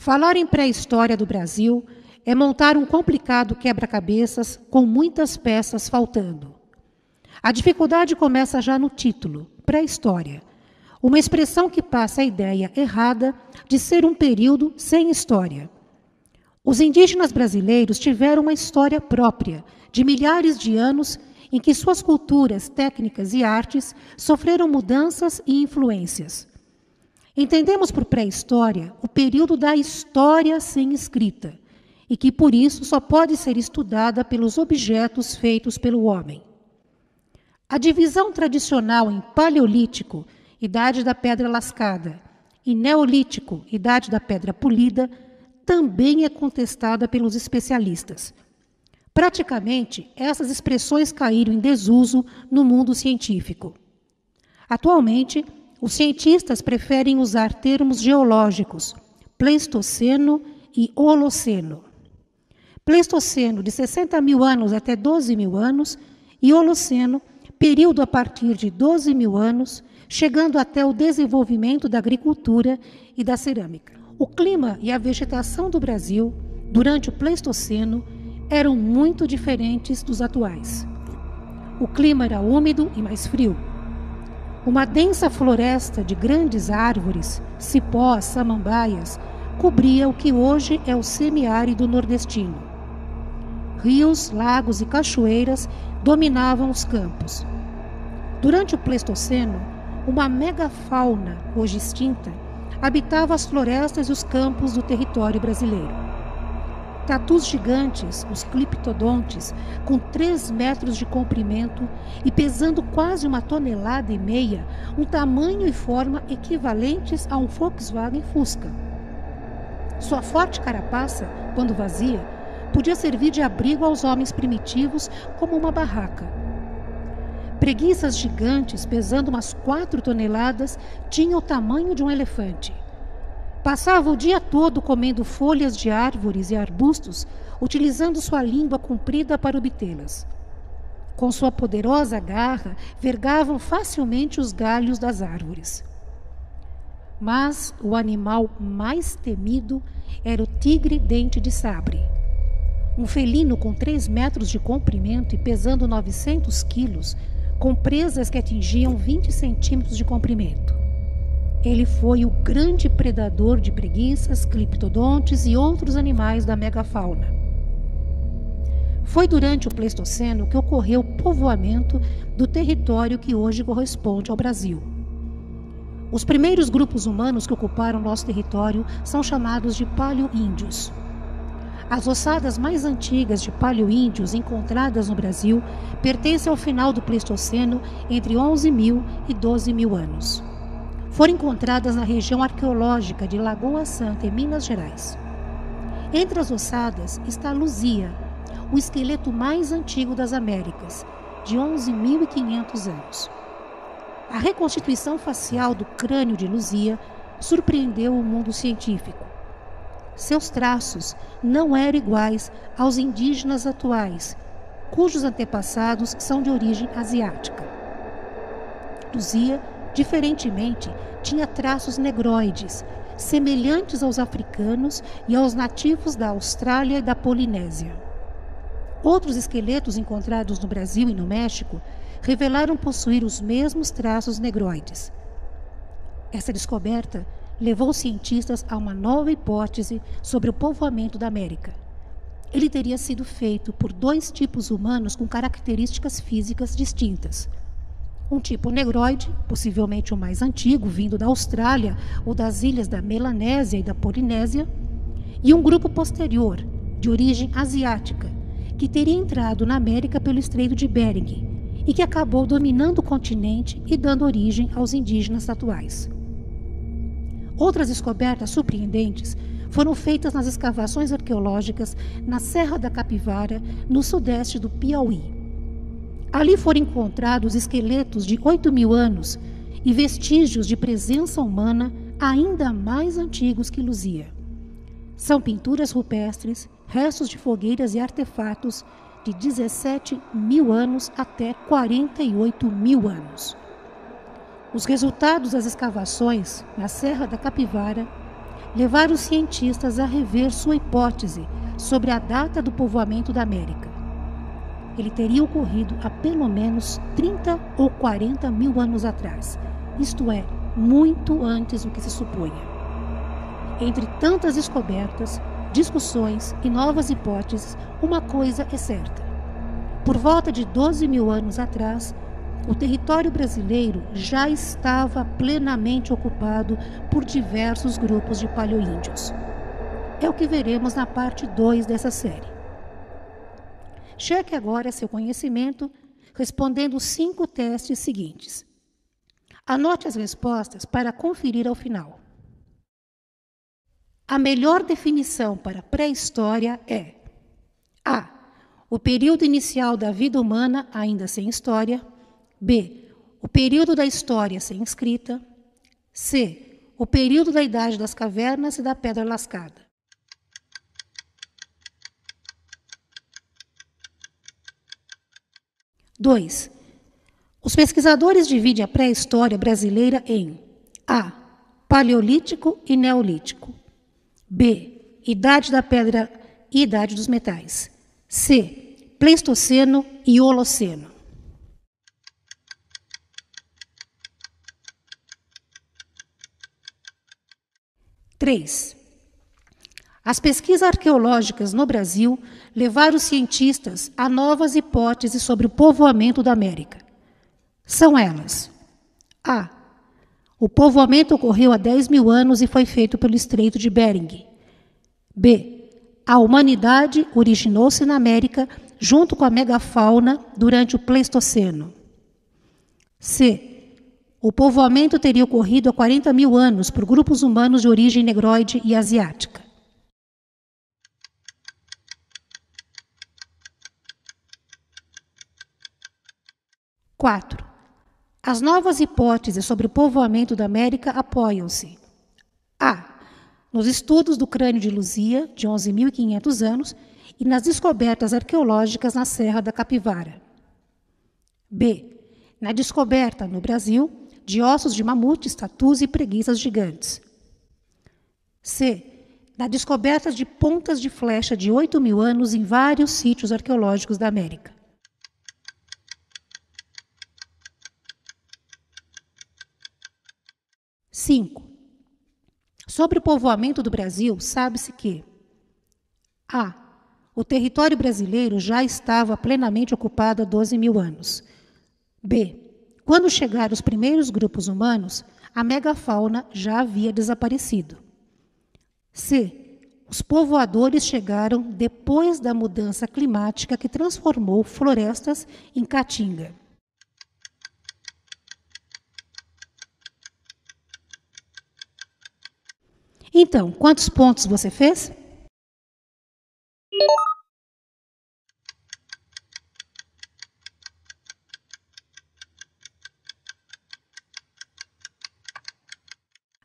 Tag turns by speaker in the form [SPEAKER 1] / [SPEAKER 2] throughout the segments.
[SPEAKER 1] Falar em pré-história do Brasil é montar um complicado quebra-cabeças com muitas peças faltando. A dificuldade começa já no título, pré-história, uma expressão que passa a ideia errada de ser um período sem história. Os indígenas brasileiros tiveram uma história própria, de milhares de anos, em que suas culturas, técnicas e artes sofreram mudanças e influências. Entendemos por pré-história o período da história sem escrita, e que, por isso, só pode ser estudada pelos objetos feitos pelo homem. A divisão tradicional em Paleolítico, Idade da Pedra Lascada, e Neolítico, Idade da Pedra Polida, também é contestada pelos especialistas. Praticamente, essas expressões caíram em desuso no mundo científico. Atualmente, os cientistas preferem usar termos geológicos, Pleistoceno e Holoceno. Pleistoceno, de 60 mil anos até 12 mil anos, e Holoceno, período a partir de 12 mil anos, chegando até o desenvolvimento da agricultura e da cerâmica. O clima e a vegetação do Brasil, durante o Pleistoceno, eram muito diferentes dos atuais. O clima era úmido e mais frio. Uma densa floresta de grandes árvores, cipós, samambaias, cobria o que hoje é o semiárido nordestino. Rios, lagos e cachoeiras dominavam os campos. Durante o Pleistoceno, uma megafauna, hoje extinta, habitava as florestas e os campos do território brasileiro. Tatus gigantes, os cliptodontes, com 3 metros de comprimento e pesando quase 1,5 toneladas, um tamanho e forma equivalentes a um Volkswagen Fusca. Sua forte carapaça, quando vazia, podia servir de abrigo aos homens primitivos como uma barraca. Preguiças gigantes, pesando umas 4 toneladas, tinham o tamanho de um elefante. Passava o dia todo comendo folhas de árvores e arbustos, utilizando sua língua comprida para obtê-las. Com sua poderosa garra, vergavam facilmente os galhos das árvores. Mas o animal mais temido era o tigre-dente de sabre. Um felino com 3 metros de comprimento e pesando 900 quilos, com presas que atingiam 20 centímetros de comprimento. Ele foi o grande predador de preguiças, cliptodontes e outros animais da megafauna. Foi durante o Pleistoceno que ocorreu o povoamento do território que hoje corresponde ao Brasil. Os primeiros grupos humanos que ocuparam nosso território são chamados de paleoíndios. As ossadas mais antigas de paleoíndios encontradas no Brasil pertencem ao final do Pleistoceno, entre 11 mil e 12 mil anos. Foram encontradas na região arqueológica de Lagoa Santa, em Minas Gerais. Entre as ossadas está Luzia, o esqueleto mais antigo das Américas, de 11.500 anos. A reconstituição facial do crânio de Luzia surpreendeu o mundo científico. Seus traços não eram iguais aos indígenas atuais, cujos antepassados são de origem asiática. Luzia, diferentemente, tinha traços negroides, semelhantes aos africanos e aos nativos da Austrália e da Polinésia. Outros esqueletos encontrados no Brasil e no México revelaram possuir os mesmos traços negroides. Essa descoberta levou os cientistas a uma nova hipótese sobre o povoamento da América. Ele teria sido feito por 2 tipos humanos com características físicas distintas. Um tipo negroide, possivelmente o mais antigo, vindo da Austrália ou das ilhas da Melanésia e da Polinésia, e um grupo posterior, de origem asiática, que teria entrado na América pelo Estreito de Bering e que acabou dominando o continente e dando origem aos indígenas atuais. Outras descobertas surpreendentes foram feitas nas escavações arqueológicas na Serra da Capivara, no sudeste do Piauí. Ali foram encontrados esqueletos de 8 mil anos e vestígios de presença humana ainda mais antigos que Luzia. São pinturas rupestres, restos de fogueiras e artefatos de 17 mil anos até 48 mil anos. Os resultados das escavações na Serra da Capivara levaram os cientistas a rever sua hipótese sobre a data do povoamento da América. Ele teria ocorrido há pelo menos 30 ou 40 mil anos atrás, isto é, muito antes do que se supunha. Entre tantas descobertas, discussões e novas hipóteses, uma coisa é certa. Por volta de 12 mil anos atrás, o território brasileiro já estava plenamente ocupado por diversos grupos de paleoíndios. É o que veremos na parte 2 dessa série. Cheque agora seu conhecimento respondendo os 5 testes seguintes. Anote as respostas para conferir ao final. A melhor definição para pré-história é: A. O período inicial da vida humana ainda sem história. B. O período da história sem escrita. C. O período da Idade das Cavernas e da Pedra Lascada. Dois. Os pesquisadores dividem a pré-história brasileira em A. Paleolítico e Neolítico. B. Idade da Pedra e Idade dos Metais. C. Pleistoceno e Holoceno. Três. As pesquisas arqueológicas no Brasil levaram os cientistas a novas hipóteses sobre o povoamento da América. São elas: A. O povoamento ocorreu há 10 mil anos e foi feito pelo Estreito de Bering. B. A humanidade originou-se na América junto com a megafauna durante o Pleistoceno. C. O povoamento teria ocorrido há 40 mil anos por grupos humanos de origem negroide e asiática. 4. As novas hipóteses sobre o povoamento da América apoiam-se: A. Nos estudos do crânio de Luzia, de 11.500 anos, e nas descobertas arqueológicas na Serra da Capivara. B. Na descoberta, no Brasil, de ossos de mamutes, tatus e preguiças gigantes. C. Na descoberta de pontas de flecha de 8 mil anos em vários sítios arqueológicos da América. 5. Sobre o povoamento do Brasil, sabe-se que: A. O território brasileiro já estava plenamente ocupado há 12 mil anos. B. Quando chegaram os primeiros grupos humanos, a megafauna já havia desaparecido. C. Os povoadores chegaram depois da mudança climática que transformou florestas em caatinga. Então, quantos pontos você fez?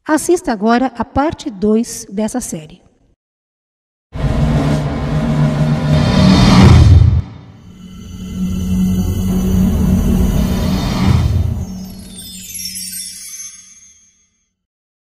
[SPEAKER 1] Assista agora a parte 2 dessa série.